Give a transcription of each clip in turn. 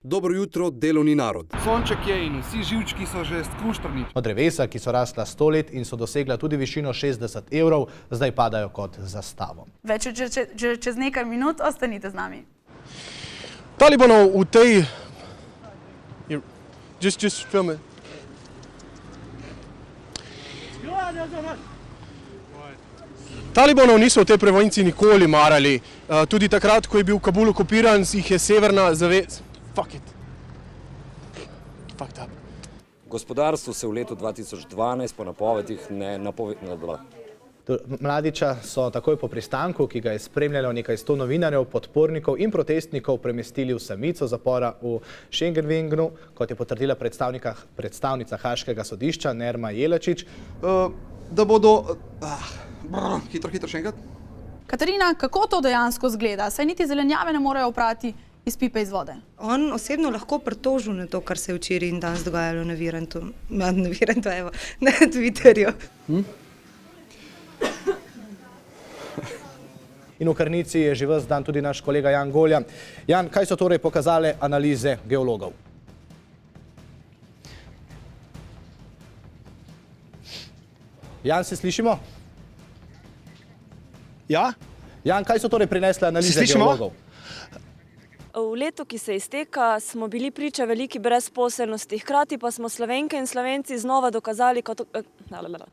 Dobro jutro, delovni narod. Sonček je in vsi živčki so že skuštrni. Od drevesa, ki so rasla 100 let in so dosegla tudi višino 60 evrov, zdaj padajo kot zastavo. Več čez nekaj minut ostanite z nami. Talibanov v tej... Just film it. Talibanov niso v tej provinci nikoli marali. Tudi takrat, ko je bil Kabul okupiran, jih je severna zavez... Fuck it. Fucked up. Gospodarstvo se v letu 2012 po napovedih Mladića so takoj po pristanku, ki ga je spremljalo nekaj 100 novinarjev, podpornikov in protestnikov, premestili v samico zapora v Schengenvingnu, kot je potrdila predstavnica Haaškega sodišča Nerma Jelačić. Da bodo... Hitro še enkrat. Katarina, kako to dejansko zgleda? Saj niti zelenjave ne morejo oprati iz pipe iz vode. On osebno lahko pritožil na to, kar se je včeraj in danes dogajalo na Virantu, na Twitterju. In v Krnici je že ves dan tudi naš kolega Jan Golja. Jan, kaj so torej pokazale analize geologov? Jan, se slišimo? Ja? Jan, kaj so torej prinesle analize geologov? V letu, ki se izteka, smo bili priča veliki brezposelnosti, hkrati pa smo Slovenke in Slovenci znova dokazali kot...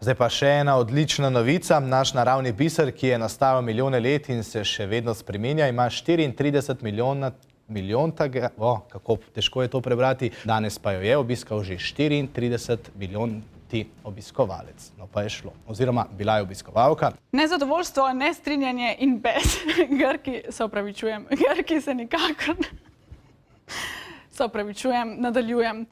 Zdaj pa še ena odlična novica. Naš naravni biser, ki je nastajal milijone let in se še vedno spreminja, ima 34 milijontega, kako težko je to prebrati, danes pa jo je obiskal že 34 milijonti obiskovalec. No pa je šlo. Oziroma, bila je obiskovalka. Nezadovoljstvo, nestrinjanje in bes. Grki, se opravičujem, Grki se nikakor... Se opravičujem, nadaljujem.